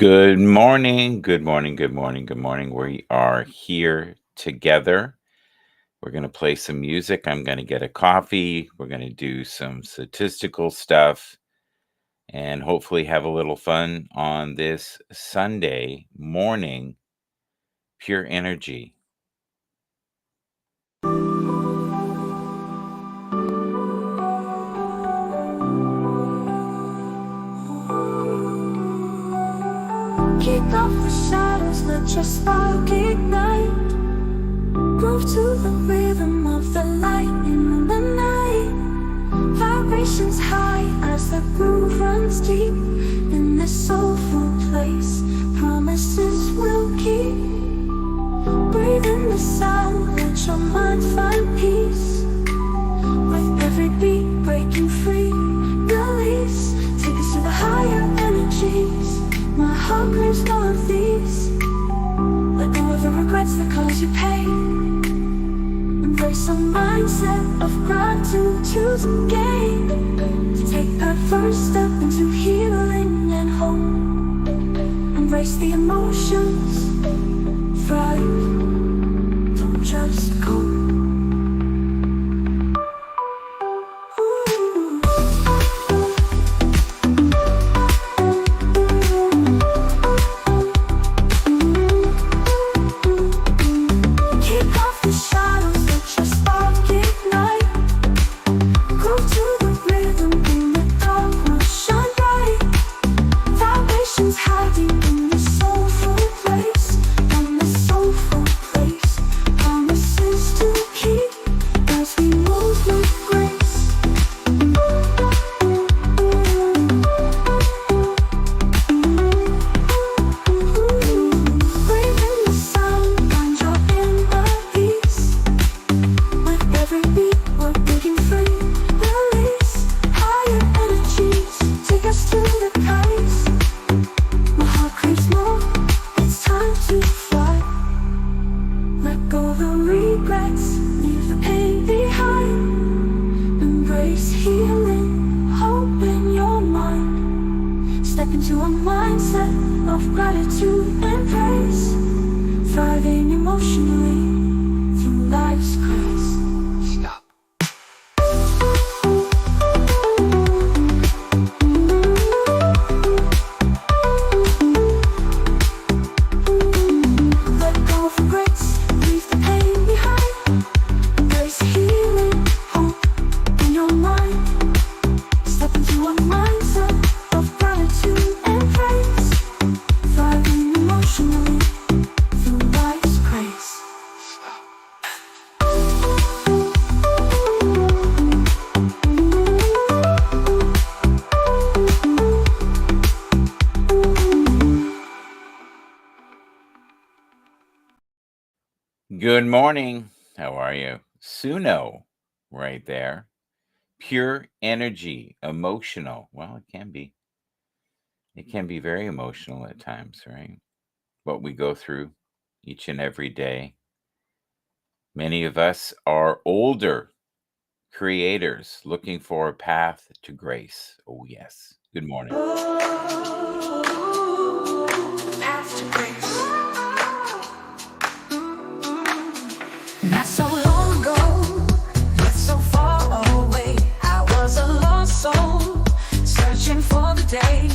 Good morning. Good morning. Good morning. Good morning. We are here together. We're going to play some music. I'm going to get a coffee. We're going to do some statistical stuff and hopefully have a little fun on this Sunday morning. Pure energy. Kick off the shadows, let your spark ignite. Groove to the rhythm of the lightning in the night. Vibrations high as the groove runs deep. In this soulful place, promises we'll keep. Breathe in the sound, let your mind find peace. With every beat breaking free, release. Take us to the higher energies. My heart craves more of these. Let go of the regrets that cause you pain. Embrace a mindset of gratitude, choose again. To take that first step into healing and hope. Embrace the emotions, thrive, don't just cope. Good morning. How are you? Suno, right there. Pure energy, emotional. Well, it can be. It can be very emotional at times, right? What we go through each and every day. Many of us are older creators looking for a path to grace. Oh, yes. Good morning. After grace. Not so long ago, yet so far away, I was a lost soul, searching for the day,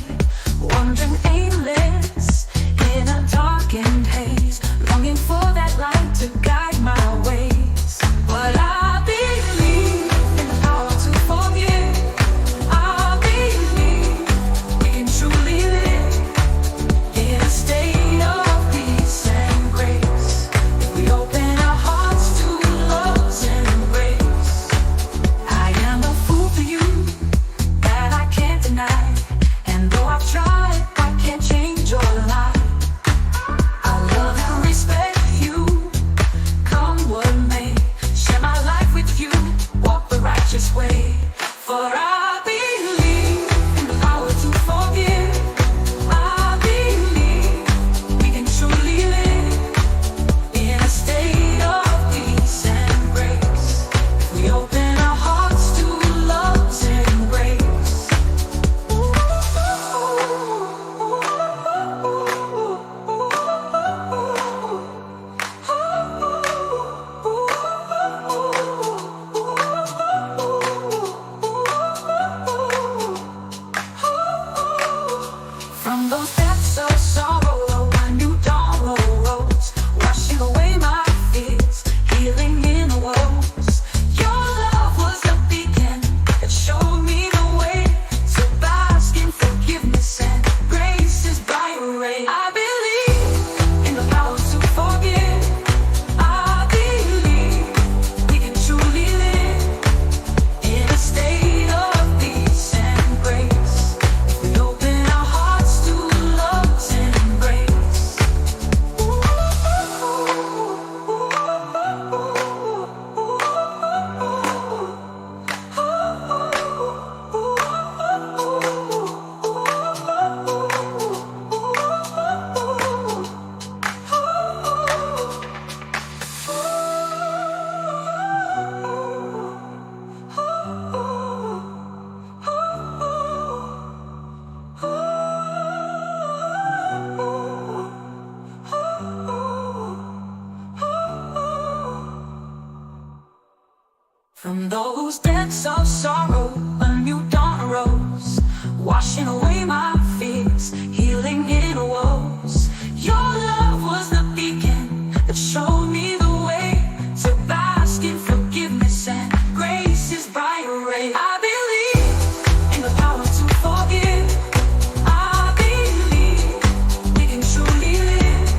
wandering aimless in a darkened haze, longing for that light to guide my ways. But I believe in the power to forgive. I believe we can truly From those depths of sorrow, a new dawn rose, washing away my fears, healing inner woes. Your love was a beacon that showed me the way to bask in forgiveness and grace's bright ray. I believe in the power to forgive. I believe we can truly live in a state of peace and grace. We open our hearts to love's embrace. From those depths of sorrow, a new dawn arose, washing away my fears, healing inner woes. Your love was the beacon that showed me the way to bask in forgiveness and grace's bright ray. I believe in the power to forgive. I believe we can truly live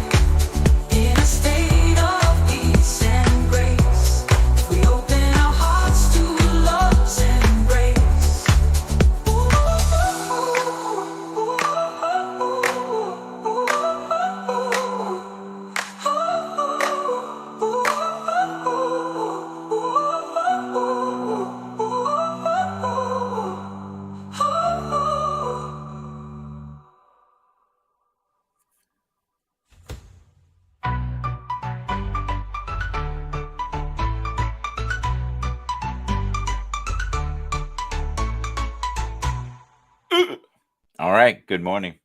in a state of peace and grace. We open our hearts to love's embrace. All right, good morning.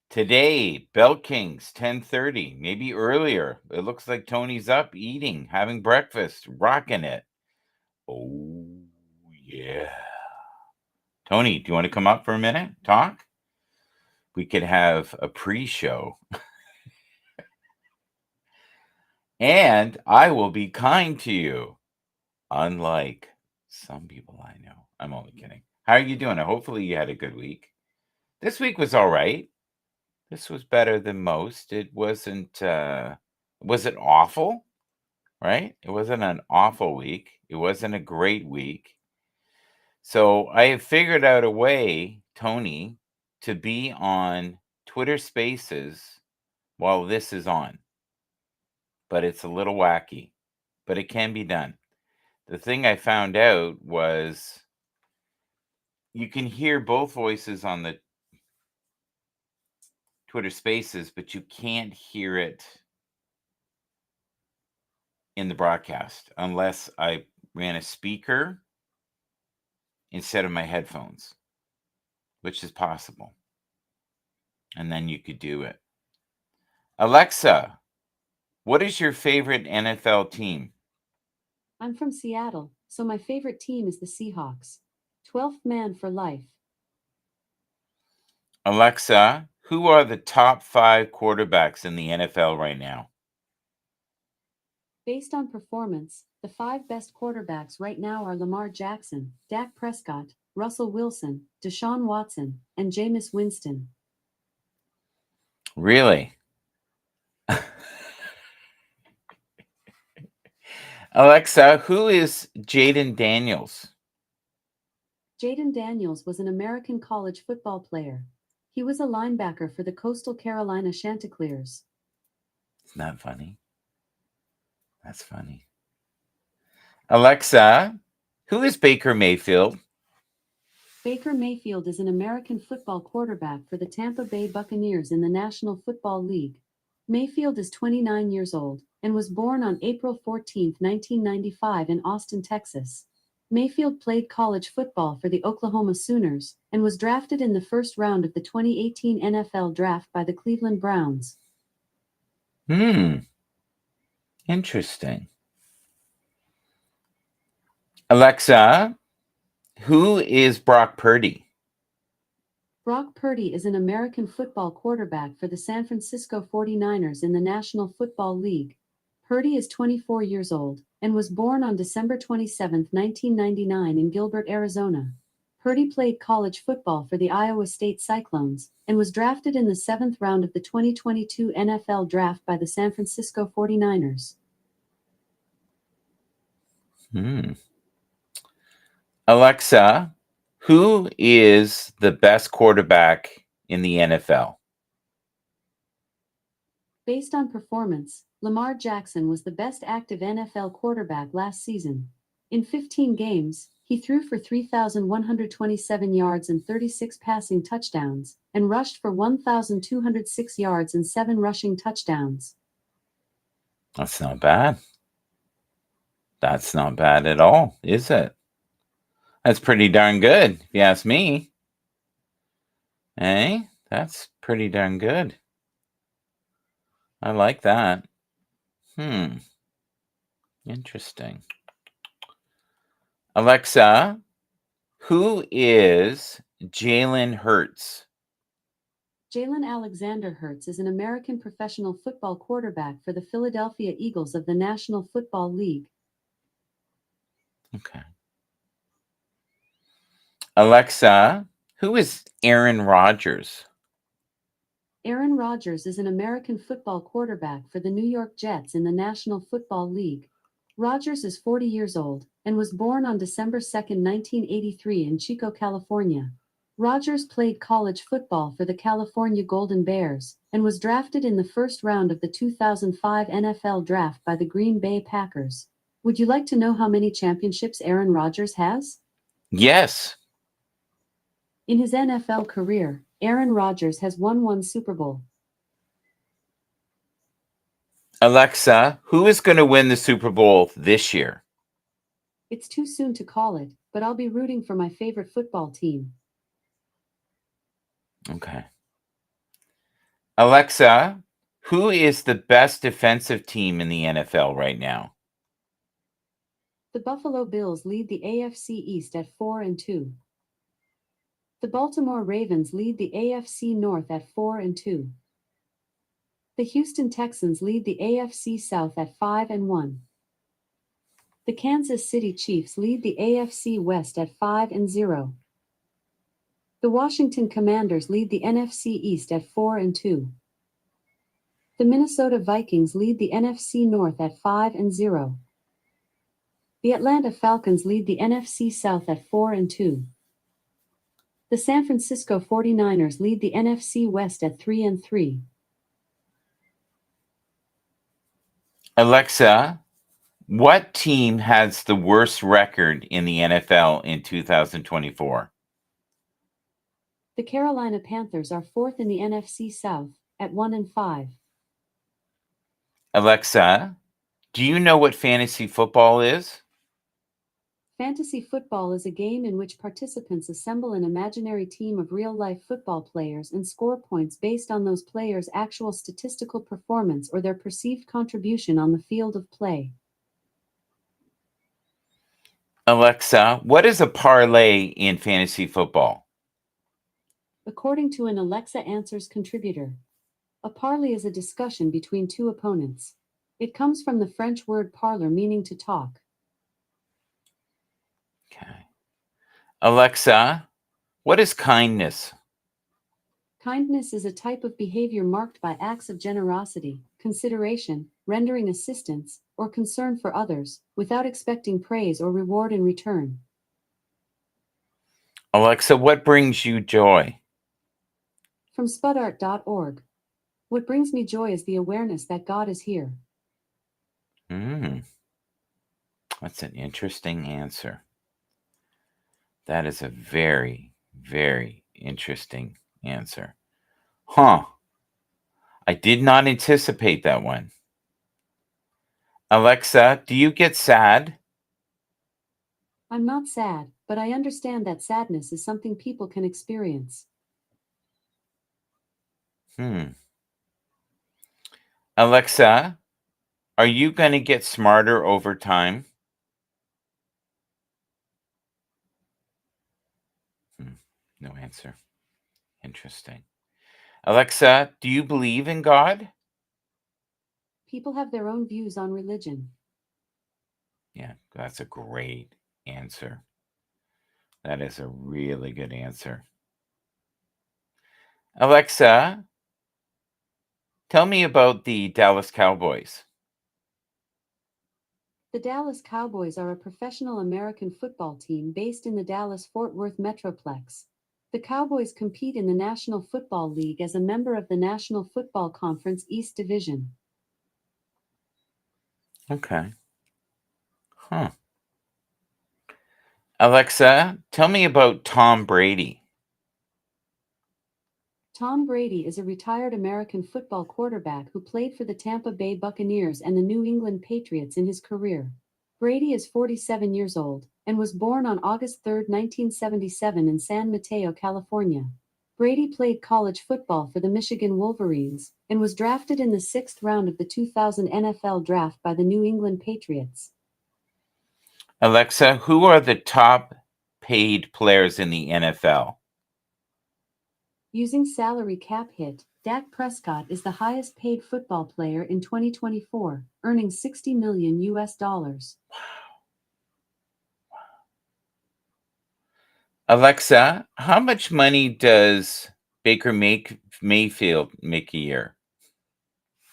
Today, Bell Kings, 10:30, maybe earlier. It looks like Tony's up, eating, having breakfast, rocking it. Oh, yeah. Tony, do you want to come up for a minute? Talk? We could have a pre-show. And I will be kind to you, unlike some people I know. I'm only kidding. How are you doing? Hopefully you had a good week. This week was all right. This was better than most. It wasn't awful, right? It wasn't an awful week. It wasn't a great week. So I have figured out a way, Tony, to be on Twitter Spaces while this is on. But it's a little wacky, but it can be done. The thing I found out was you can hear both voices on the Twitter Spaces, but you can't hear it in the broadcast unless I ran a speaker instead of my headphones, which is possible. And then you could do it. Alexa, what is your favorite NFL team? I'm from Seattle, so my favorite team is the Seahawks. 12th man for life. Alexa, who are the top 5 quarterbacks in the NFL right now? Based on performance, the 5 best quarterbacks right now are Lamar Jackson, Dak Prescott, Russell Wilson, Deshaun Watson, and Jameis Winston. Really? Alexa, who is Jaden Daniels? Jaden Daniels was an American college football player. He was a linebacker for the Coastal Carolina Chanticleers. Isn't that funny? That's funny. Alexa, who is Baker Mayfield? Baker Mayfield is an American football quarterback for the Tampa Bay Buccaneers in the National Football League. Mayfield is 29 years old and was born on April 14, 1995 in Austin, Texas. Mayfield played college football for the Oklahoma Sooners and was drafted in the first round of the 2018 NFL Draft by the Cleveland Browns. Interesting. Alexa, who is Brock Purdy? Brock Purdy is an American football quarterback for the San Francisco 49ers in the National Football League. Purdy is 24 years old and was born on December 27, 1999 in Gilbert, Arizona. Purdy played college football for the Iowa State Cyclones and was drafted in the 7th round of the 2022 NFL Draft by the San Francisco 49ers. Alexa, who is the best quarterback in the NFL? Based on performance, Lamar Jackson was the best active NFL quarterback last season. In 15 games, he threw for 3,127 yards and 36 passing touchdowns, and rushed for 1,206 yards and 7 rushing touchdowns. That's not bad. That's not bad at all, is it? That's pretty darn good, if you ask me. Eh? That's pretty darn good. I like that. Interesting. Alexa, who is Jalen Hurts? Jalen Alexander Hurts is an American professional football quarterback for the Philadelphia Eagles of the National Football League. Okay. Alexa, who is Aaron Rodgers? Aaron Rodgers is an American football quarterback for the New York Jets in the National Football League. Rodgers is 40 years old and was born on December 2, 1983 in Chico, California. Rodgers played college football for the California Golden Bears and was drafted in the 1st round of the 2005 NFL Draft by the Green Bay Packers. Would you like to know how many championships Aaron Rodgers has? Yes. In his NFL career, Aaron Rodgers has won 1 Super Bowl. Alexa, who is going to win the Super Bowl this year? It's too soon to call it, but I'll be rooting for my favorite football team. Okay. Alexa, who is the best defensive team in the NFL right now? The Buffalo Bills lead the AFC East at 4-2. The Baltimore Ravens lead the AFC North at 4-2. The Houston Texans lead the AFC South at 5-1. The Kansas City Chiefs lead the AFC West at 5-0. The Washington Commanders lead the NFC East at 4-2. The Minnesota Vikings lead the NFC North at 5-0. The Atlanta Falcons lead the NFC South at 4-2. The San Francisco 49ers lead the NFC West at 3-3. Alexa, what team has the worst record in the NFL in 2024? The Carolina Panthers are 4th in the NFC South at 1-5. Alexa, do you know what fantasy football is? Fantasy football is a game in which participants assemble an imaginary team of real-life football players and score points based on those players' actual statistical performance or their perceived contribution on the field of play. Alexa, what is a parlay in fantasy football? According to an Alexa Answers contributor, a parley is a discussion between 2 opponents. It comes from the French word parler, meaning to talk. Okay. Alexa, what is kindness? Kindness is a type of behavior marked by acts of generosity, consideration, rendering assistance, or concern for others, without expecting praise or reward in return. Alexa, what brings you joy? From spudart.org. What brings me joy is the awareness that God is here. That's an interesting answer. That is a very, very interesting answer. I did not anticipate that one. Alexa, do you get sad? I'm not sad, but I understand that sadness is something people can experience. Alexa, are you going to get smarter over time? No answer. Interesting. Alexa, do you believe in God? People have their own views on religion. Yeah, that's a great answer. That is a really good answer. Alexa, tell me about the Dallas Cowboys. The Dallas Cowboys are a professional American football team based in the Dallas-Fort Worth Metroplex. The Cowboys compete in the National Football League as a member of the National Football Conference East Division. Okay. Huh. Alexa, tell me about Tom Brady. Tom Brady is a retired American football quarterback who played for the Tampa Bay Buccaneers and the New England Patriots in his career. Brady is 47 years old and was born on August 3, 1977 in San Mateo, California. Brady played college football for the Michigan Wolverines and was drafted in the 6th round of the 2000 NFL Draft by the New England Patriots. Alexa, who are the top paid players in the NFL? Using salary cap hit, Dak Prescott is the highest paid football player in 2024, earning $60 million US. Alexa, how much money does Baker Mayfield make a year?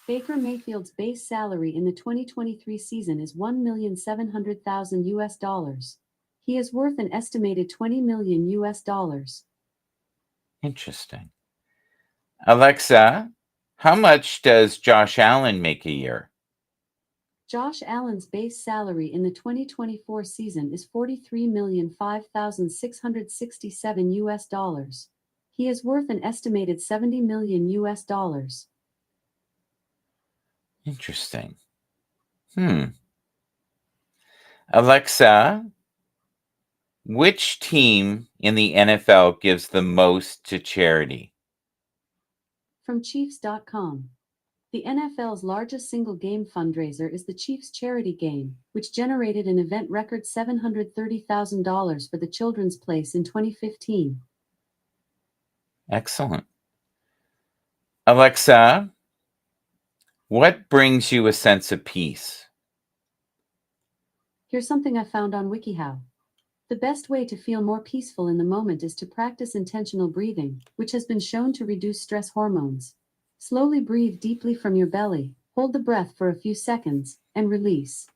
Baker Mayfield's base salary in the 2023 season is $1,700,000 US. He is worth an estimated $20 million US. Interesting. Alexa, how much does Josh Allen make a year? Josh Allen's base salary in the 2024 season is $43,005,667 US. He is worth an estimated $70 million US. Interesting. Alexa, which team in the NFL gives the most to charity? From Chiefs.com. The NFL's largest single game fundraiser is the Chiefs Charity Game, which generated an event record $730,000 for the Children's Place in 2015. Excellent. Alexa, what brings you a sense of peace? Here's something I found on WikiHow. The best way to feel more peaceful in the moment is to practice intentional breathing, which has been shown to reduce stress hormones. Slowly breathe deeply from your belly, hold the breath for a few seconds, and release.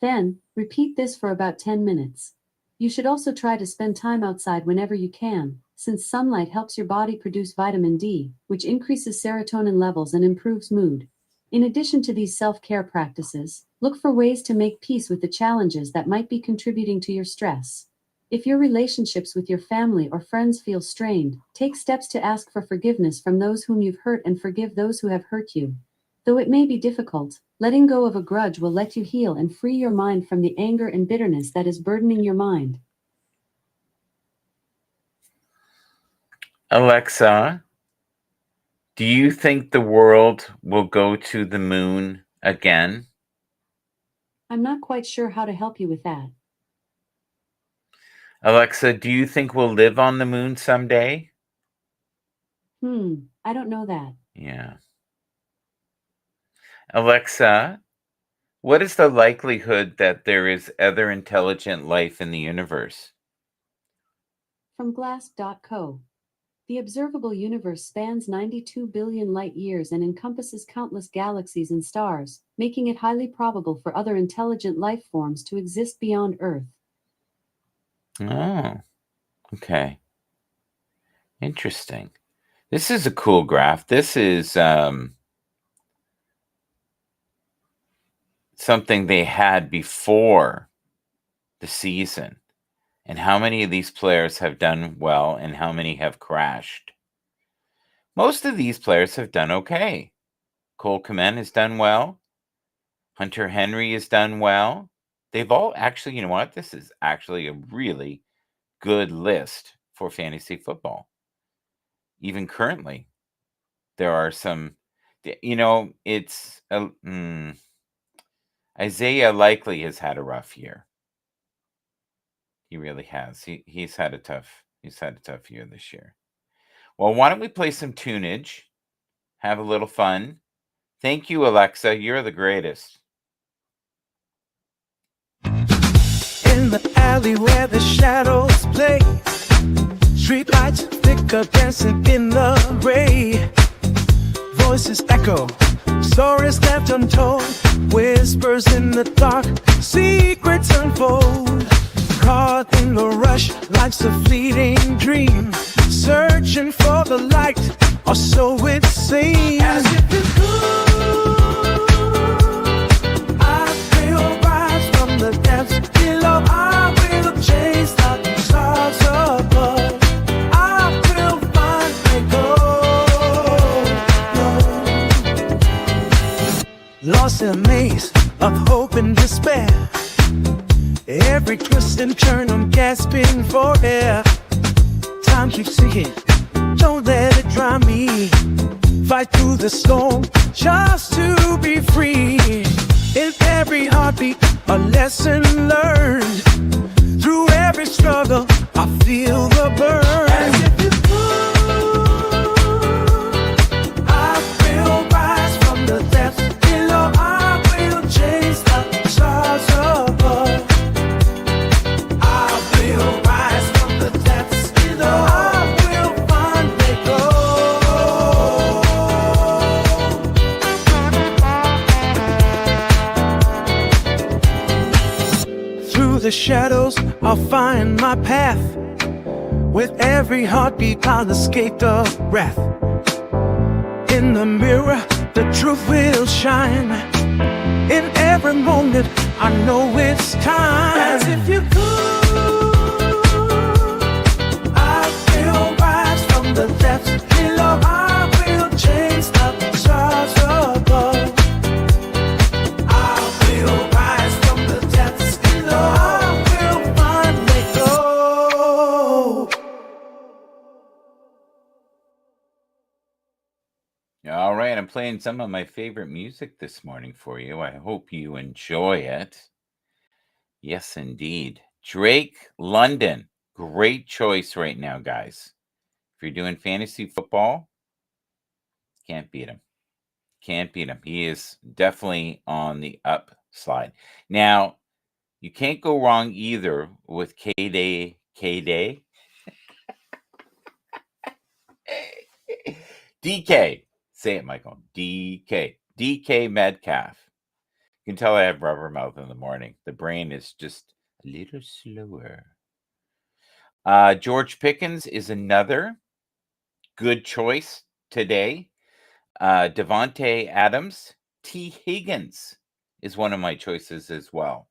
Then, repeat this for about 10 minutes. You should also try to spend time outside whenever you can, since sunlight helps your body produce vitamin D, which increases serotonin levels and improves mood. In addition to these self-care practices, look for ways to make peace with the challenges that might be contributing to your stress. If your relationships with your family or friends feel strained, take steps to ask for forgiveness from those whom you've hurt and forgive those who have hurt you. Though it may be difficult, letting go of a grudge will let you heal and free your mind from the anger and bitterness that is burdening your mind. Alexa, do you think the world will go to the moon again? I'm not quite sure how to help you with that. Alexa, do you think we'll live on the moon someday? I don't know that. Yeah. Alexa, what is the likelihood that there is other intelligent life in the universe? From Glass.co. The observable universe spans 92 billion light-years and encompasses countless galaxies and stars, making it highly probable for other intelligent life forms to exist beyond Earth. Oh, okay. Interesting. This is a cool graph. This is something they had before the season, and how many of these players have done well and how many have crashed. Most of these players have done okay. Cole Kmet has done well. Hunter Henry has done well. They've all actually, you know what? This is actually a really good list for fantasy football. Even currently, there are some, it's Isaiah Likely has had a rough year. He really has. He's had a tough year this year. Well, why don't we play some tunage? Have a little fun. Thank you, Alexa. You're the greatest. In the alley where the shadows play, streetlights flicker, dancing in the ray. Voices echo, stories left untold, whispers in the dark, secrets unfold. Caught in the rush, life's a fleeting dream, searching for the light, or so it seems. As if it's good, I will rise from the depths below. I will chase the stars above. I will find my goal. Lost in a maze of hope and despair. Every twist and turn, I'm gasping for air. Time keeps ticking, don't let it drown me. Fight through the storm just to be free. In every heartbeat, a lesson learned. Through every struggle, I feel the burn. As if it's good, I will rise from the depths below. I will chase the stars above. I will rise from the depths below. I will find the goal. Through the shadows, I'll find my path. With every heartbeat, I'll escape the wrath. In the mirror, the truth will shine. In every moment, I know it's time. As if you could, I will rise from the depths below. I will chase the stars above. I will rise from the depths below. I will finally go. All right, I'm playing some of my favorite music this morning for you. I hope you enjoy it. Yes, indeed. Drake London. Great choice right now, guys. If you're doing fantasy football, can't beat him. Can't beat him. He is definitely on the upslide. Now, you can't go wrong either with K-Day. DK. Say it, Michael. DK Metcalf. You can tell I have rubber mouth in the morning. The brain is just a little slower. George Pickens is another good choice today. Devontae Adams. T. Higgins is one of my choices as well.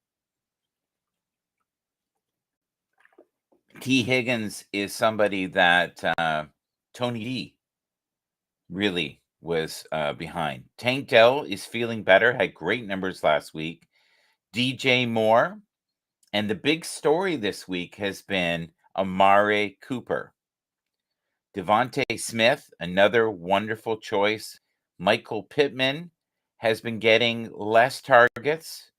T. Higgins is somebody that Tony D really was behind. Tank Dell is feeling better, had great numbers last week. DJ Moore. And the big story this week has been Amari Cooper. Devontae Smith, another wonderful choice. Michael Pittman has been getting less targets.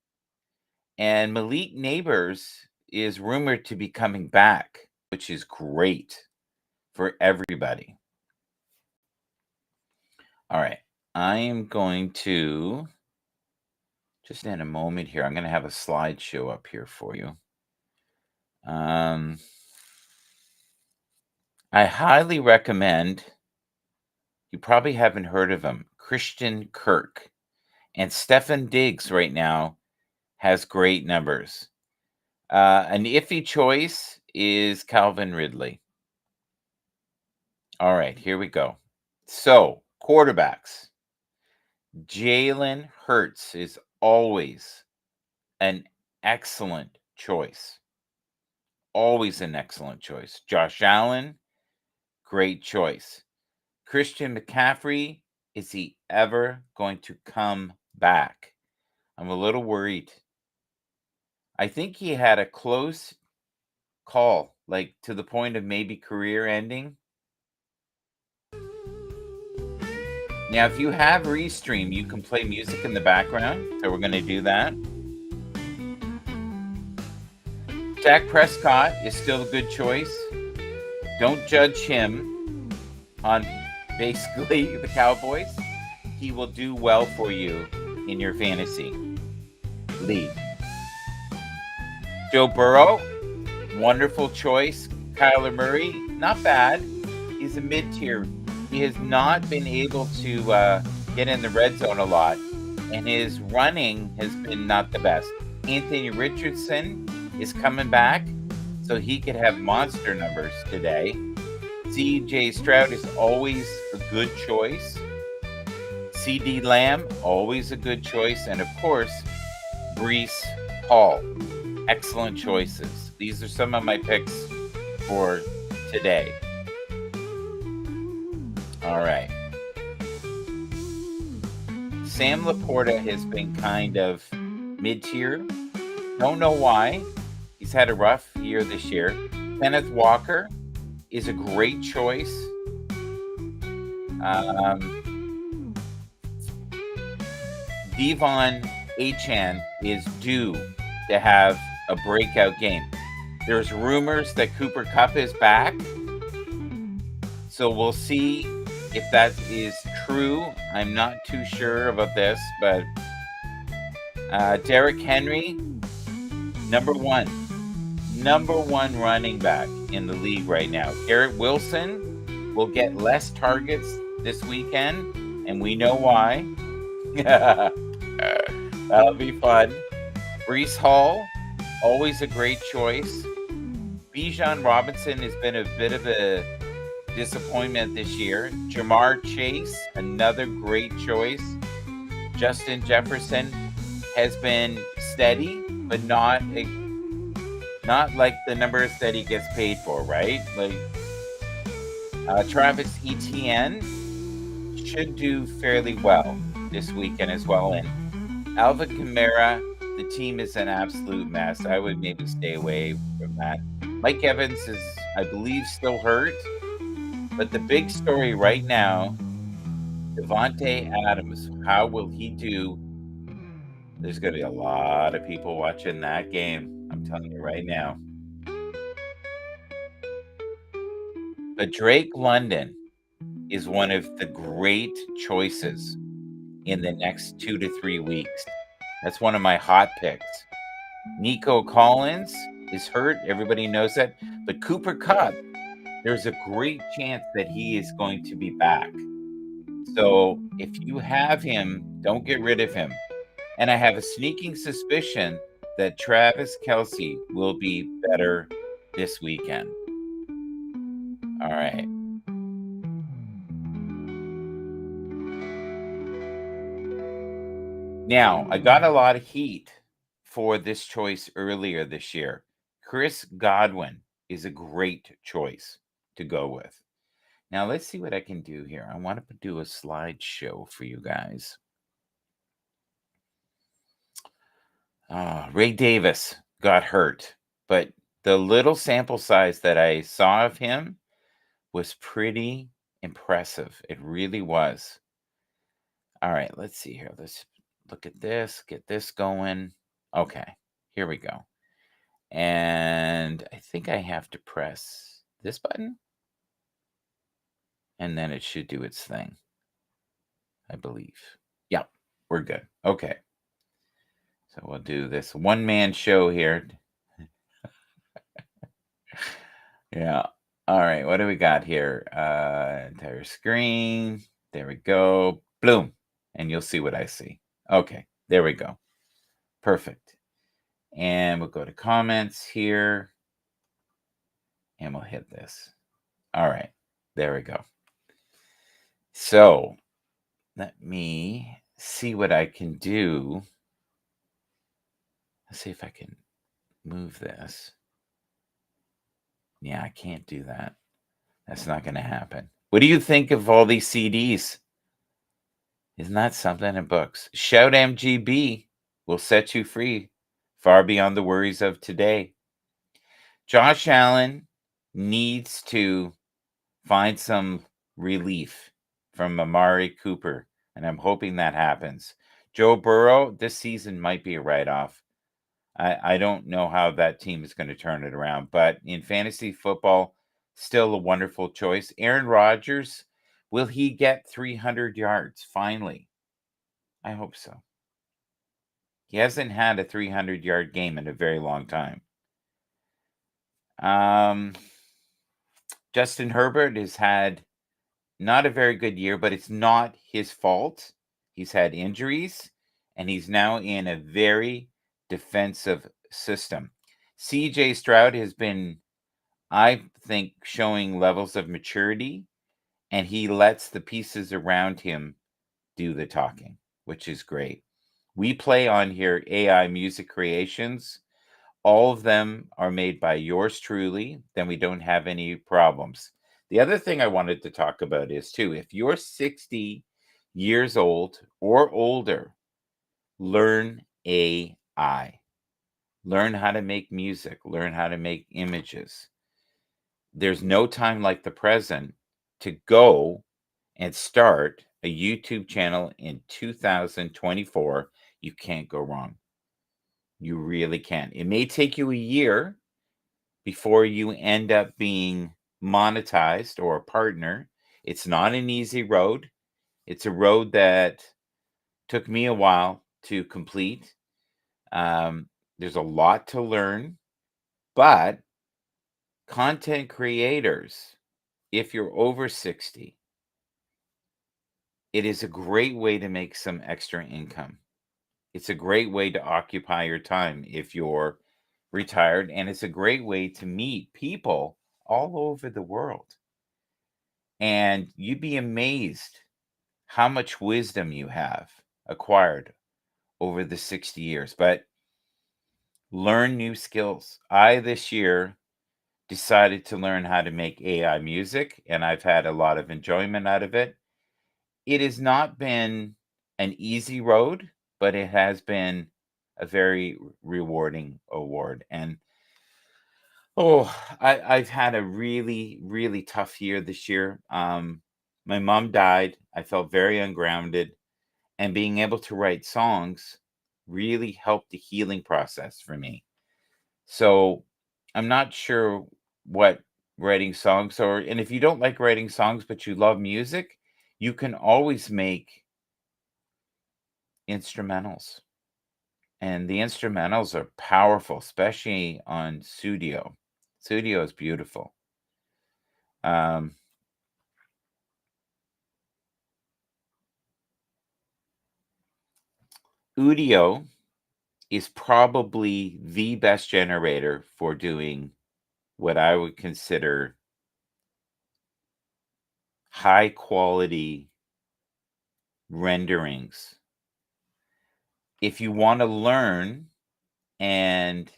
And Malik Neighbors is rumored to be coming back, which is great for everybody. All right. I am going to, just in a moment here, I'm going to have a slideshow up here for you. I highly recommend, you probably haven't heard of him, Christian Kirk. And Stefan Diggs right now has great numbers. An iffy choice is Calvin Ridley. All right, here we go. So, quarterbacks. Jalen Hurts is always an excellent choice. Always an excellent choice. Josh Allen, great choice. Christian McCaffrey, is he ever going to come back? I'm a little worried. I think he had a close call, like to the point of maybe career ending. Now, if you have Restream, you can play music in the background. So we're going to do that. Dak Prescott is still a good choice. Don't judge him. on basically the Cowboys, he will do well for you in your fantasy league. Joe Burrow, wonderful choice. Kyler Murray, not bad. He's a mid-tier. He has not been able to get in the red zone a lot, and his running has been not the best. Anthony Richardson is coming back, so he could have monster numbers today. CJ Stroud is always a good choice. CD Lamb, always a good choice. And of course, Brees Hall. Excellent choices. These are some of my picks for today. All right. Sam Laporta has been kind of mid-tier. Don't know why. He's had a rough year this year. Kenneth Walker is a great choice. Devon Achane is due to have a breakout game. There's rumors that Cooper Kupp is back. So we'll see if that is true. I'm not too sure about this, but Derrick Henry, number one running back in the league right now. Garrett Wilson will get less targets this weekend, and we know why. That'll be fun. Brees Hall, always a great choice. Bijan Robinson has been a bit of a disappointment this year. Jamar Chase, another great choice. Justin Jefferson has been steady, but not like the numbers that he gets paid for, right? Like Travis Etienne should do fairly well this weekend as well. And Alvin Kamara, the team is an absolute mess. I would maybe stay away from that. Mike Evans is, I believe, still hurt. But the big story right now, Devontae Adams, how will he do? There's going to be a lot of people watching that game. I'm telling you right now. But Drake London is one of the great choices in the next 2 to 3 weeks. That's one of my hot picks. Nico Collins is hurt. Everybody knows that. But Cooper Kupp, there's a great chance that he is going to be back. So if you have him, don't get rid of him. And I have a sneaking suspicion that Travis Kelce will be better this weekend. All right. Now, I got a lot of heat for this choice earlier this year. Chris Godwin is a great choice to go with. Now, let's see what I can do here. I want to do a slideshow for you guys. Ray Davis got hurt, but the little sample size that I saw of him was pretty impressive. It really was. All right, let's see here. Let's look at this, get this going. Okay, here we go. And I think I have to press this button. And then it should do its thing, I believe. Yep, we're good. Okay. So we'll do this one-man show here. Yeah. All right, what do we got here? Entire screen. There we go. Bloom. And you'll see what I see. Okay, there we go. Perfect. And we'll go to comments here. And we'll hit this. All right, there we go. So let me see what I can do. Let's see if I can move this. Yeah, I can't do that. That's not going to happen. What do you think of all these CDs? Isn't that something in books? Shout MGB will set you free, far beyond the worries of today. Josh Allen needs to find some relief from Amari Cooper, and I'm hoping that happens. Joe Burrow, this season might be a write-off. I don't know how that team is going to turn it around, but in fantasy football, still a wonderful choice. Aaron Rodgers Will he get 300 yards finally? I hope so. He hasn't had a 300-yard game in a very long time. Justin Herbert has had not a very good year, but it's not his fault. He's had injuries, and he's now in a very defensive system. CJ Stroud has been, I think, showing levels of maturity, and he lets the pieces around him do the talking, which is great. We play on here AI music creations. All of them are made by yours truly. Then we don't have any problems. The other thing I wanted to talk about is too, if you're 60 years old or older, learn AI. Learn how to make music, learn how to make images. There's no time like the present to go and start a YouTube channel in 2024. You can't go wrong. You really can't. It may take you a year before you end up being monetized or a partner. It's not an easy road. It's a road that took me a while to complete. There's a lot to learn, but content creators, if you're over 60, it is a great way to make some extra income. It's a great way to occupy your time if you're retired, and it's a great way to meet people all over the world. And you'd be amazed how much wisdom you have acquired over the 60 years. But learn new skills. I, this year, decided to learn how to make AI music, and I've had a lot of enjoyment out of it. It has not been an easy road, but it has been a very rewarding award. And I've had a really, really tough year this year. My mom died. I felt very ungrounded, and being able to write songs really helped the healing process for me. So I'm not sure what writing songs are. And if you don't like writing songs, but you love music, you can always make instrumentals. And the instrumentals are powerful, especially on Sudio. Sudio is beautiful. Udio is probably the best generator for doing what I would consider high quality renderings. If you want to learn and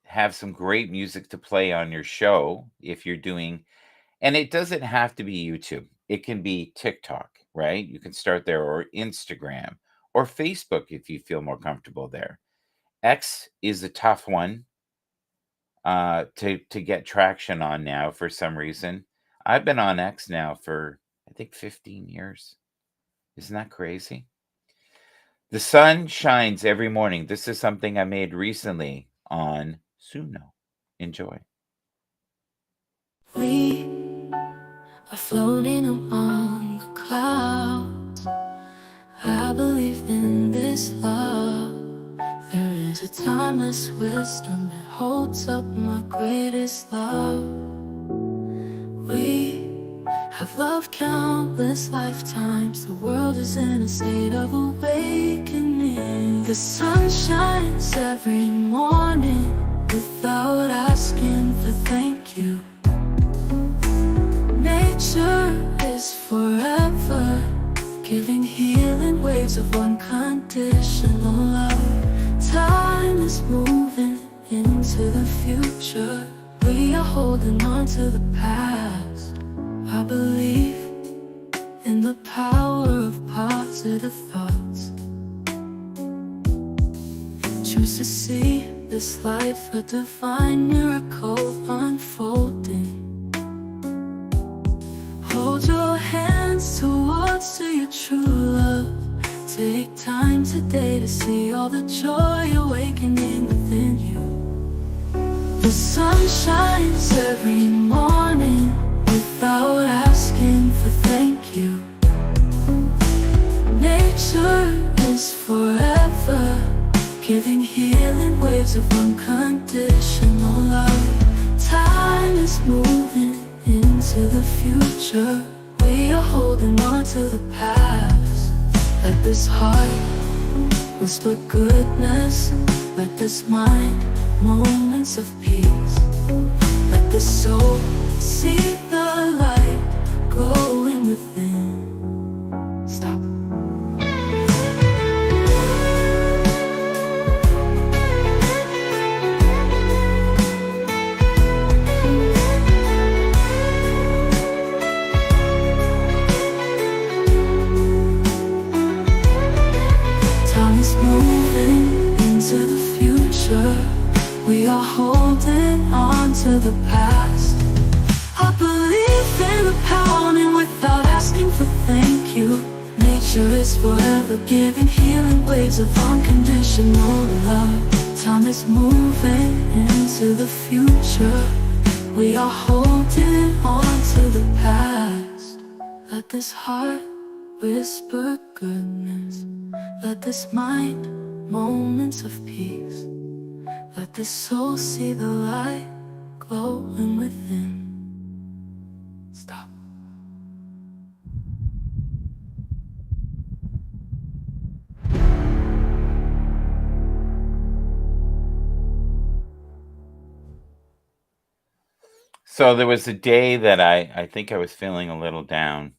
have some great music to play on your show, if you're doing, and it doesn't have to be YouTube, it can be TikTok, right? You can start there, or Instagram, or Facebook if you feel more comfortable there. X is a tough one to get traction on now for some reason. I've been on X now for, I think, 15 years. Isn't that crazy? The sun shines every morning. This is something I made recently on Suno. Enjoy. We are floating among the clouds. I believe in this love. There is a timeless wisdom that holds up my greatest love. We have loved countless lifetimes. The world is in a state of awakening. The sun shines every morning without asking for thank you. Nature is forever, giving healing waves of unconditional love. Time is moving into the future. We are holding on to the past. I believe in the power of positive thoughts. Choose to see this life a divine miracle unfolding. Hold your hands towards to your true love. Take time today to see all the joy awakening within you. The sun shines every morning without asking for thank you. nature is forever, giving healing waves of unconditional love. Time is moving into the future. We are holding on to the past. Let this heart whisper goodness. Let this mind moments of peace. Let the soul see the light glowing within. Stop. Time is moving into the future. We are holding on to the past. I believe in the pounding without asking for thank you. Nature is forever, giving healing waves of unconditional love. Time is moving into the future. We are holding on to the past. Let this heart whisper goodness. Let this mind moments of peace. Let the soul see the light glowing within. Stop. So there was a day that I think I was feeling a little down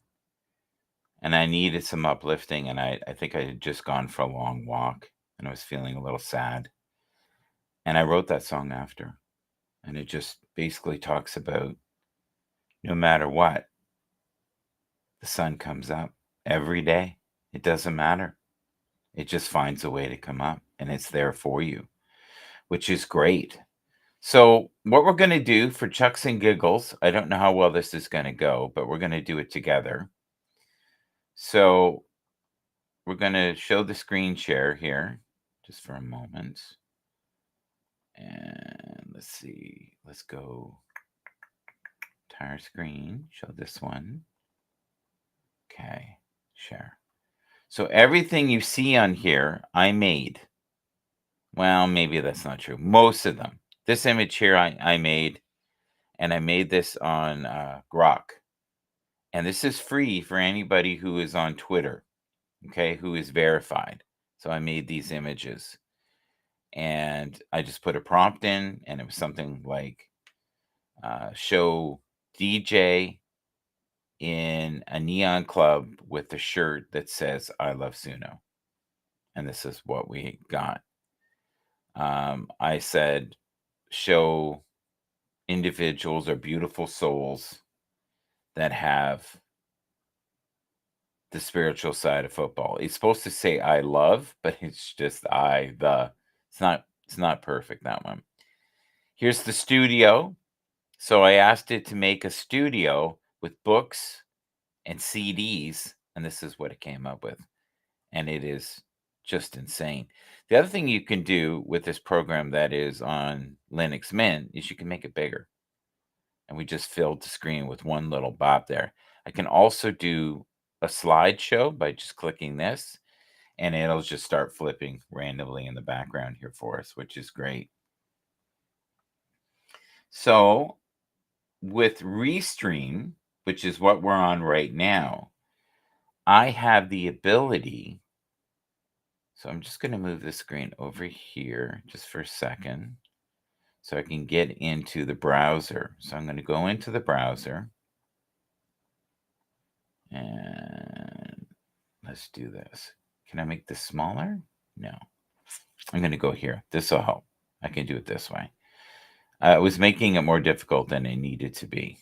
and I needed some uplifting, and I think I had just gone for a long walk and I was feeling a little sad. And I wrote that song after. And it just basically talks about no matter what, the sun comes up every day. It doesn't matter. It just finds a way to come up and it's there for you, which is great. So, what we're going to do for Chucks and Giggles, I don't know how well this is going to go, but we're going to do it together. So, we're going to show the screen share here just for a moment. And let's see. Let's go entire screen. Show this one. Okay, share. So everything you see on here, I made. Well, maybe that's not true. Most of them. This image here, I made, and I made this on Grok. And this is free for anybody who is on Twitter, okay, who is verified. So I made these images. And I just put a prompt in, and it was something like show DJ in a neon club with a shirt that says I love Suno. And this is what we got. I said show individuals or beautiful souls that have the spiritual side of football. It's supposed to say I love, but it's just it's not perfect, that one. Here's the studio. So I asked it to make a studio with books and CDs, and this is what it came up with. And it is just insane. The other thing you can do with this program that is on Linux Mint is you can make it bigger. And we just filled the screen with one little bot there. I can also do a slideshow by just clicking this, and it'll just start flipping randomly in the background here for us, which is great. So with Restream, which is what we're on right now, I have the ability. So I'm just going to move the screen over here just for a second so I can get into the browser. So I'm going to go into the browser. And let's do this. Can I make this smaller? No. I'm going to go here. This will help. I can do it this way. I was making it more difficult than it needed to be.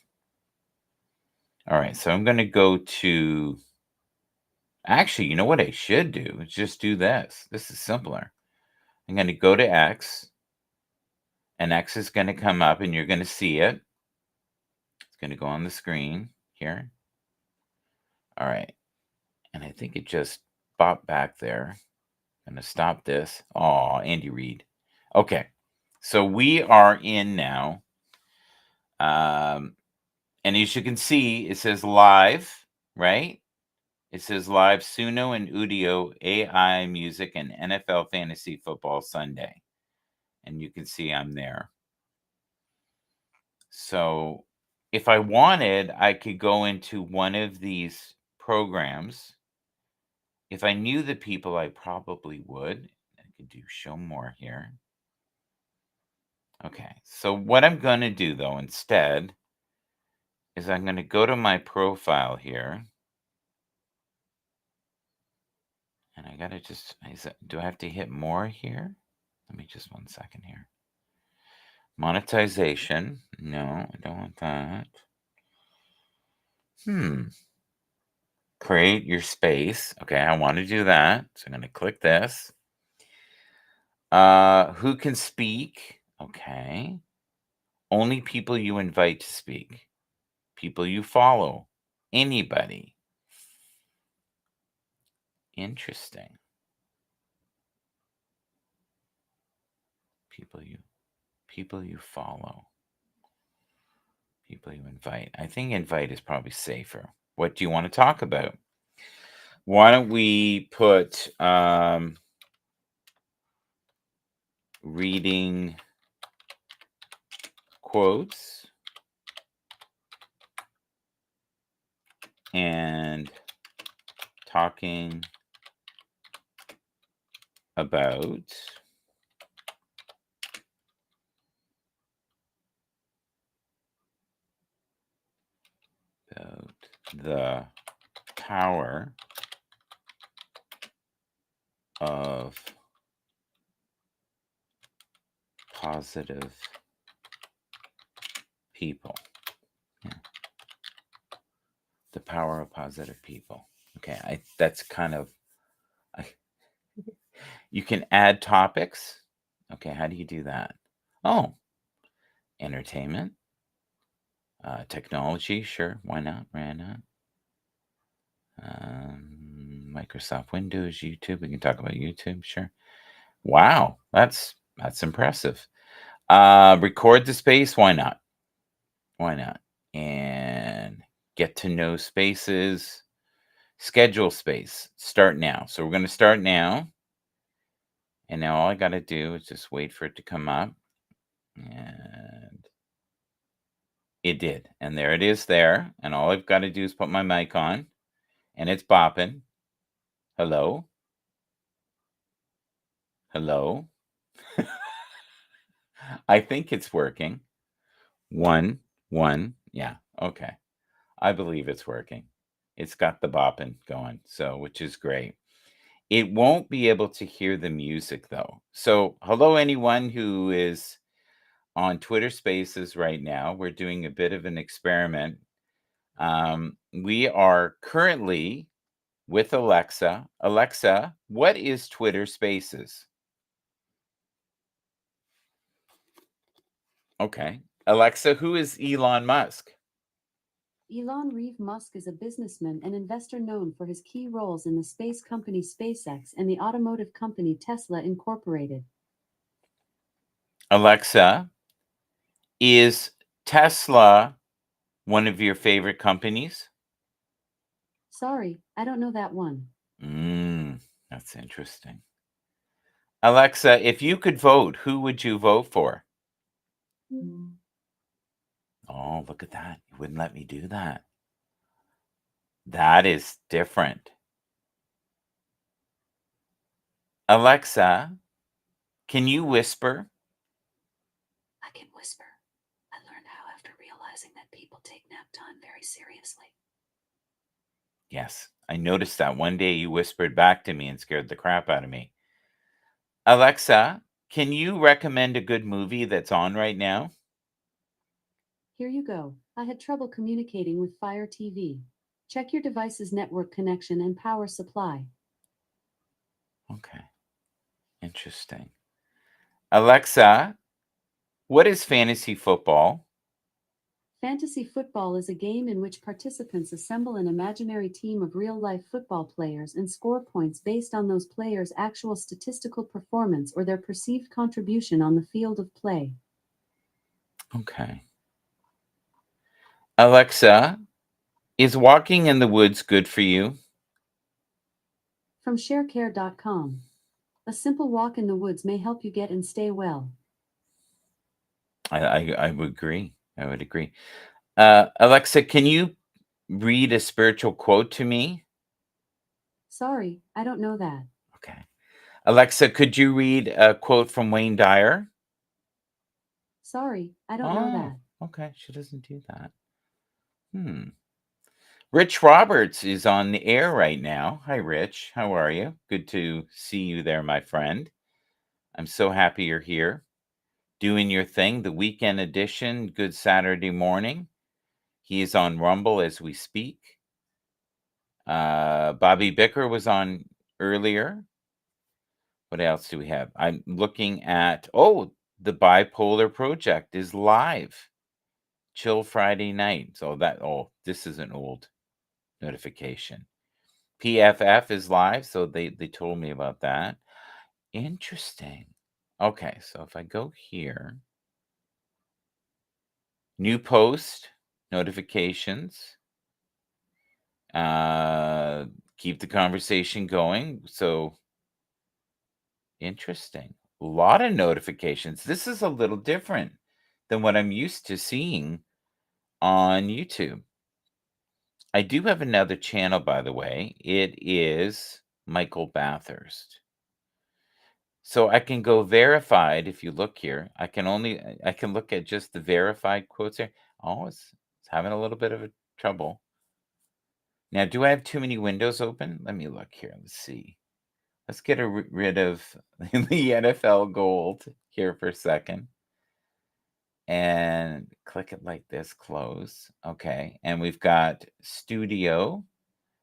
All right, so I'm going to go to... Actually, you know what I should do? Is just do this. This is simpler. I'm going to go to X, and X is going to come up, and you're going to see it. It's going to go on the screen here. All right. And I think it just bopped back there. I'm going to stop this. Oh, Andy Reid. Okay. So we are in now. And as you can see, it says live, right? It says live Suno and Udio AI music and NFL fantasy football Sunday. And you can see I'm there. So if I wanted, I could go into one of these programs. If I knew the people, I probably would. I could do show more here. Okay, so what I'm going to do though instead is I'm going to go to my profile here. And I got to just, do I have to hit more here? Let me just 1 second here. Monetization. No, I don't want that. Create your space. Okay, I want to do that. So I'm going to click this. Who can speak? Okay. Only people you invite to speak. People you follow. Anybody. Interesting. People you follow. People you invite. I think invite is probably safer. What do you want to talk about? Why don't we put reading quotes and talking about the power of positive people. Yeah. The power of positive people. Okay, that's kind of you can add topics. Okay, how do you do that? Oh, entertainment, technology, sure, why not? Microsoft Windows, YouTube. We can talk about YouTube, sure. Wow, that's impressive. Record the space, why not? Why not? And get to know spaces, schedule space, start now. So we're going to start now. And now all I got to do is just wait for it to come up. And it did. And there it is there. And all I've got to do is put my mic on. And it's bopping. Hello? Hello? I think it's working. 1, 1. Yeah, okay. I believe it's working. It's got the bopping going, so which is great. It won't be able to hear the music though. So, hello anyone who is on Twitter Spaces right now. We're doing a bit of an experiment. We are currently with Alexa. Alexa, what is Twitter Spaces? Okay. Alexa, who is Elon Musk? Elon Reeve Musk is a businessman and investor known for his key roles in the space company SpaceX and the automotive company Tesla Incorporated. Alexa, is Tesla one of your favorite companies? Sorry, I don't know that one. That's interesting. Alexa, if you could vote, who would you vote for? Oh, look at that. You wouldn't let me do that. That is different. Alexa, can you whisper? I can whisper. I learned how after realizing that people take nap time very seriously. Yes, I noticed that one day you whispered back to me and scared the crap out of me. Alexa, can you recommend a good movie that's on right now? Here you go. I had trouble communicating with Fire TV. Check your device's network connection and power supply. Okay. Interesting. Alexa, what is fantasy football? Fantasy football is a game in which participants assemble an imaginary team of real-life football players and score points based on those players' actual statistical performance or their perceived contribution on the field of play. Okay. Alexa, is walking in the woods good for you? From sharecare.com. A simple walk in the woods may help you get and stay well. I would agree. I would agree. Alexa, can you read a spiritual quote to me? Sorry, I don't know that. Okay. Alexa, could you read a quote from Wayne Dyer? Sorry, I don't know Oh, that. okay. She doesn't do that. Hmm. Rich Roberts is on the air right now. Hi, Rich. How are you? Good to see you there, my friend. I'm so happy you're here doing your thing, the weekend edition, Good Saturday morning. He is on Rumble as we speak. Bobby Bicker was on earlier. What else do we have? I'm looking at, oh, the Bipolar Project is live. Chill Friday night. So this is an old notification. PFF is live, so they told me about that. Interesting. Okay, so if I go here, new post, notifications, uh, keep the conversation going. So interesting. A lot of notifications. This is a little different than what I'm used to seeing on YouTube. I do have another channel, by the way. It is Michael Bathurst. So I can go verified if you look here. I can look at just the verified quotes here. Oh, it's having a little bit of a trouble. Now, do I have too many windows open? Let me look here. Let's see. Let's get rid of the NFL Gold here for a second. And click it like this, close. Okay. And we've got Studio.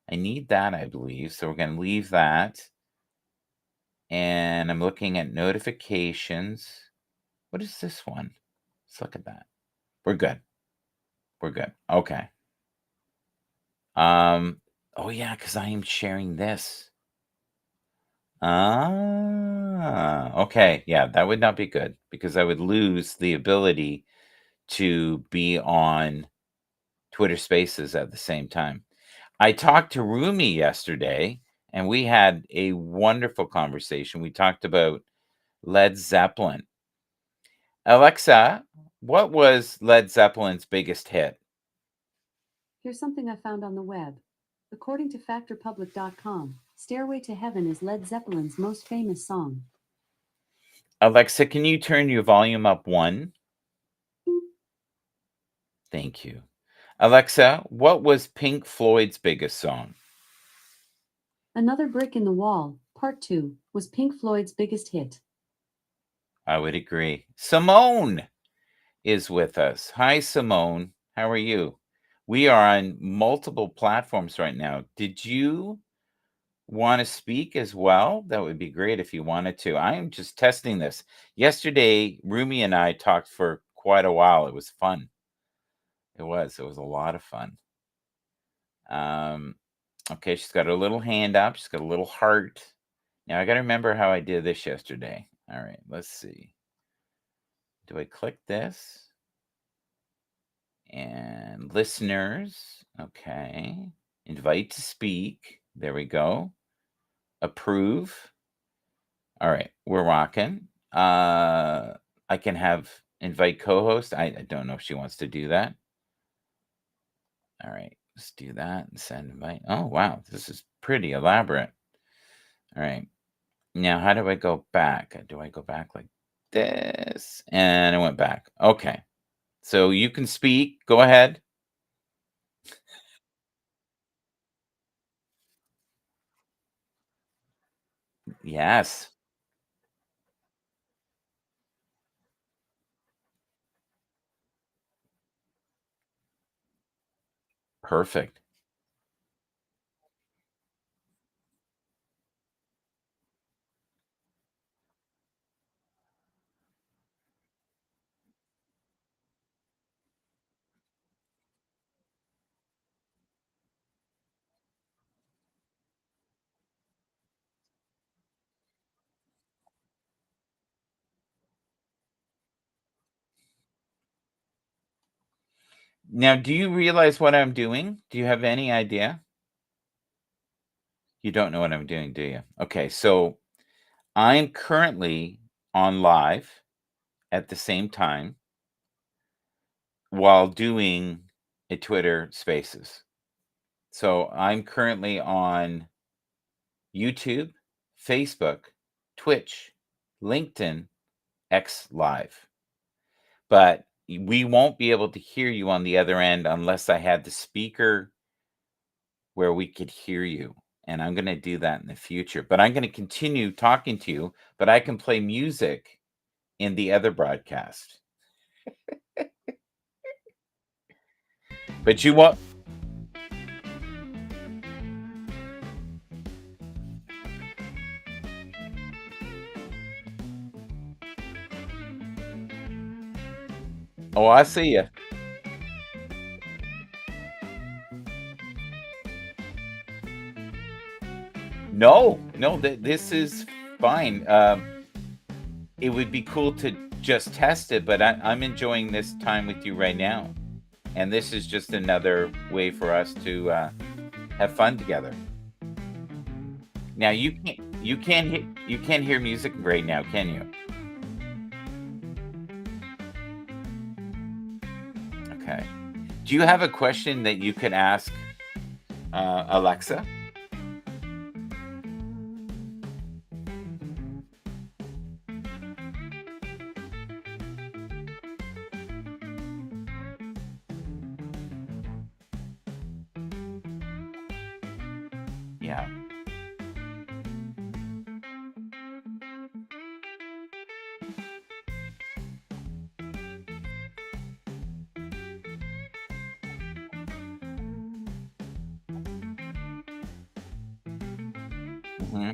I need that, I believe. So we're going to leave that. And I'm looking at notifications. What is this one? Let's look at that. We're good. We're good. Okay. Oh yeah, because I am sharing this. Okay. Yeah, that would not be good because I would lose the ability to be on Twitter Spaces at the same time. I talked to Rumi yesterday and we had a wonderful conversation. We talked about Led Zeppelin. Alexa, what was Led Zeppelin's biggest hit? Here's something I found on the web. According to factorpublic.com, Stairway to Heaven is Led Zeppelin's most famous song. Alexa, can you turn your volume up one? Thank you. Alexa, what was Pink Floyd's biggest song? Another Brick in the Wall, Part 2, was Pink Floyd's biggest hit. I would agree. Simone is with us. Hi, Simone. How are you? We are on multiple platforms right now. Did you want to speak as well? That would be great if you wanted to. I am just testing this. Yesterday, Rumi and I talked for quite a while. It was fun. It was. It was a lot of fun. Okay, she's got her little hand up. She's got a little heart. Now I got to remember how I did this yesterday. All right, let's see. Do I click this? And listeners. Okay. Invite to speak. There we go. Approve. All right, we're rocking. I can have invite co-host. I don't know if she wants to do that. All right, let's do that and send invite. Oh wow, this is pretty elaborate. All right. Now, how do I go back? Do I go back like this? And I went back. Okay. So you can speak. Go ahead. Yes. Perfect. Now, do you realize what I'm doing? Do you have any idea? You don't know what I'm doing, do you? Okay, so I'm currently on live at the same time while doing a Twitter Spaces. So I'm currently on YouTube, Facebook, Twitch, LinkedIn, X Live. But we won't be able to hear you on the other end unless I had the speaker where we could hear you. And I'm going to do that in the future. But I'm going to continue talking to you, but I can play music in the other broadcast. But you won't. Oh, I see you. No, no, this is fine. It would be cool to just test it, but I'm enjoying this time with you right now. And this is just another way for us to have fun together. Now you can't hear music right now, can you? Okay. Do you have a question that you could ask Alexa? Yeah, hmm,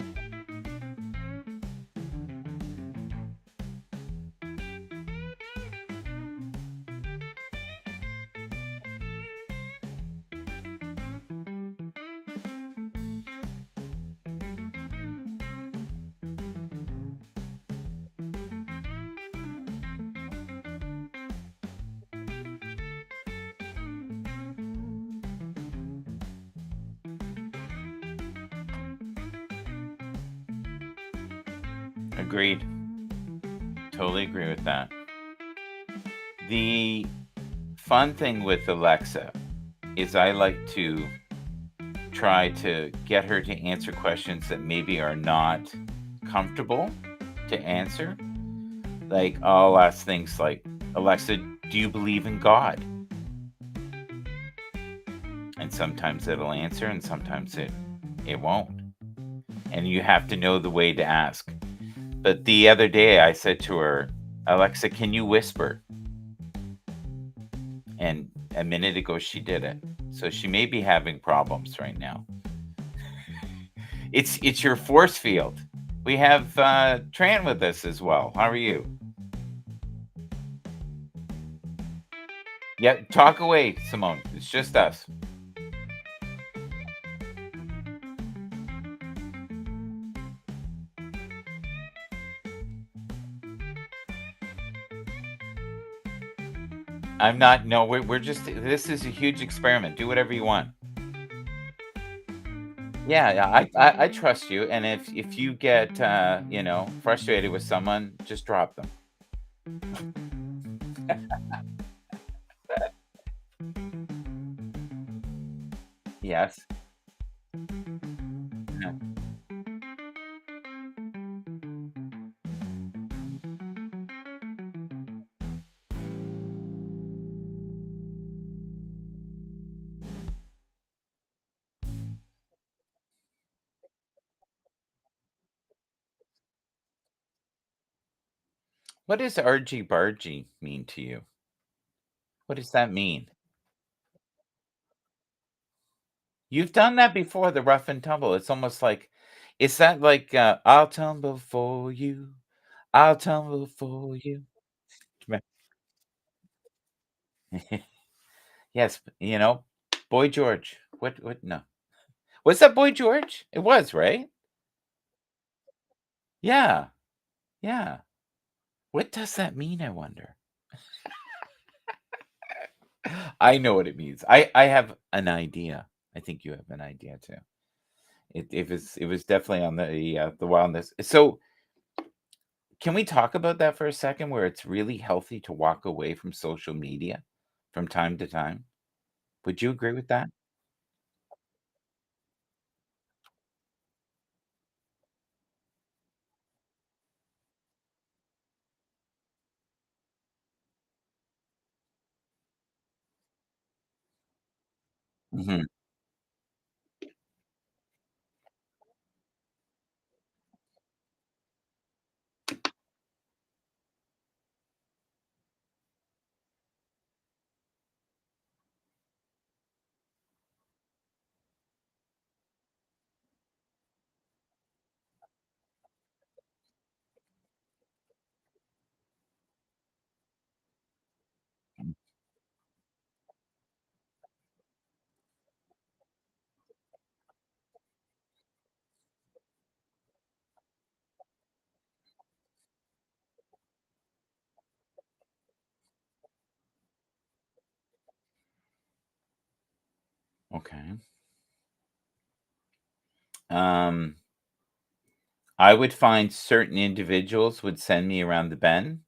agreed. Totally agree with that. The fun thing with Alexa is I like to try to get her to answer questions that maybe are not comfortable to answer. Like, I'll ask things like, Alexa, do you believe in God? And sometimes it'll answer and sometimes it won't. And you have to know the way to ask. But the other day I said to her, Alexa, can you whisper? And a minute ago she did it. So she may be having problems right now. It's your force field. We have Tran with us as well. How are you? Yeah, talk away, Simone. It's just us. I'm not. No, we're just. This is a huge experiment. Do whatever you want. Yeah, yeah. I trust you. And if you get frustrated with someone, just drop them. Yes. Yeah. What does argy bargy mean to you? What does that mean? You've done that before, the rough and tumble. It's almost like, is that like I'll tumble for you, I'll tumble for you. Yes, Boy George. What no. Was that Boy George? It was, right? Yeah. Yeah. What does that mean, I wonder? I know what it means. I have an idea. I think you have an idea too. It was definitely on the wildness. So, can we talk about that for a second, where it's really healthy to walk away from social media from time to time? Would you agree with that? Mhm. Okay. Um, I would find certain individuals would send me around the bend,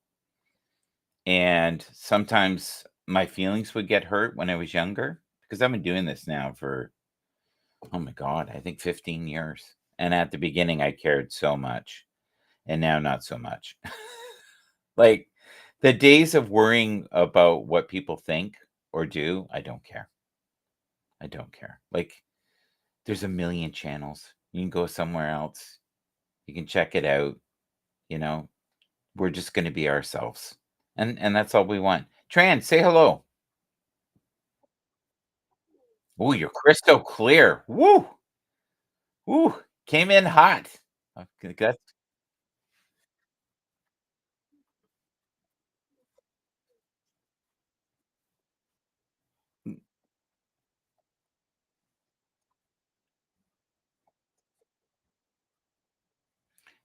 and sometimes my feelings would get hurt when I was younger, because I've been doing this now for, oh my god, I think 15 years. And at the beginning, I cared so much, and now not so much. Like, the days of worrying about what people think or do, I don't care. I don't care. Like, there's a million channels. You can go somewhere else. You can check it out, you know? We're just gonna be ourselves, and that's all we want. Tran, say hello. Ooh, you're crystal clear. Woo! Woo! Came in hot. Okay, that's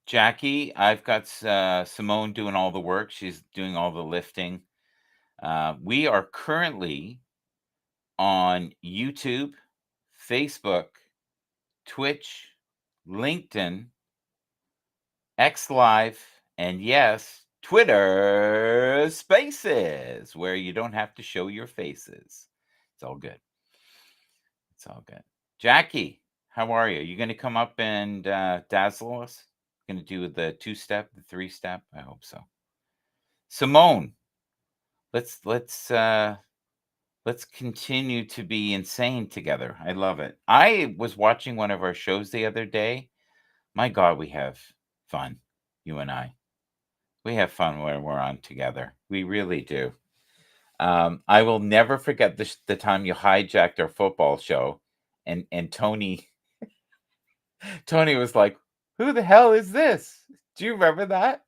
Jackie, I've got Simone doing all the work. She's doing all the lifting. We are currently on YouTube, Facebook, Twitch, LinkedIn, X Live, and yes, Twitter Spaces, where you don't have to show your faces. It's all good. It's all good. Jackie, how are you? You going to come up and dazzle us? Going to do the two-step, the three-step? I hope so. Simone, let's let's continue to be insane together. I love it. I was watching one of our shows the other day. My God, we have fun, you and I. We have fun when we're on together. We really do. I will never forget the time you hijacked our football show, and Tony was like, "Who the hell is this?" Do you remember that?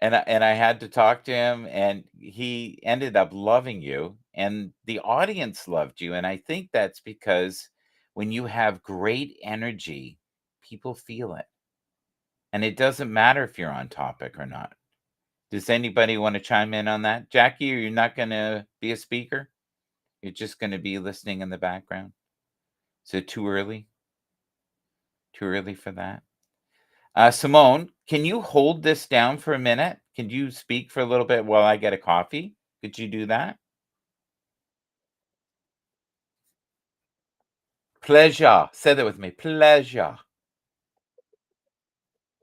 And I had to talk to him, and he ended up loving you, and the audience loved you, and I think that's because when you have great energy, people feel it, and it doesn't matter if you're on topic or not. Does anybody wanna chime in on that? Jackie, are you not gonna be a speaker? You're just gonna be listening in the background? Is it too early? Too early for that? Simone, can you hold this down for a minute? Can you speak for a little bit while I get a coffee? Could you do that? Pleasure. Say that with me. Pleasure.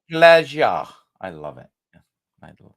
Pleasure. I love it. Yeah, I love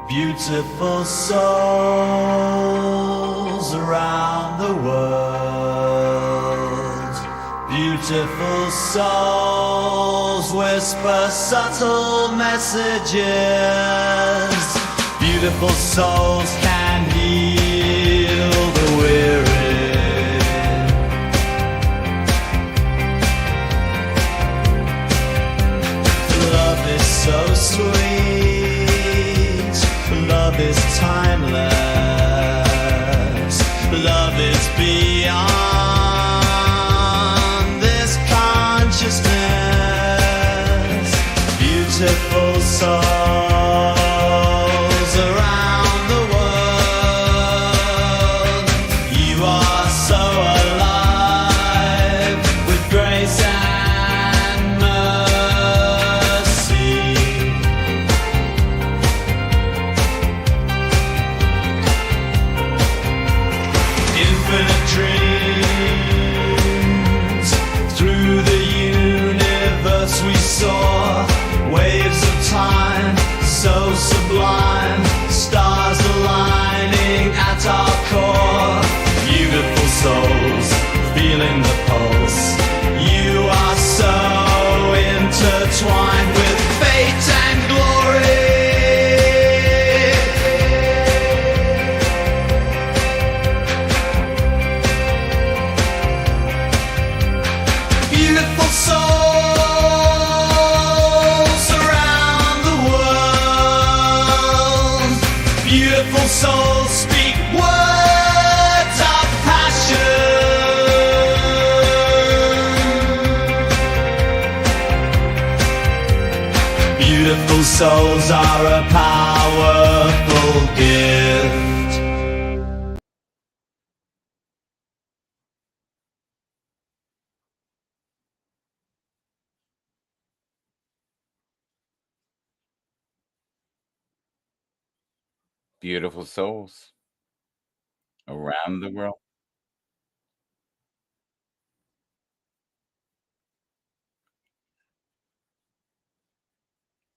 Beautiful souls around the world. Beautiful souls whisper subtle messages. Beautiful souls can heal the weary. Love is so sweet. Love is timeless. Love is beyond this consciousness. Beautiful souls around the world. You are so alive with grace and mercy. Infinite dreams through the universe we soar. Waves of time so sublime. Stars aligning at our core. Beautiful souls feeling the pulse. You are so intertwined with fate and glory. Beautiful souls around the world. Beautiful souls speak words of passion. Beautiful souls are a powerful gift. Beautiful souls around the world.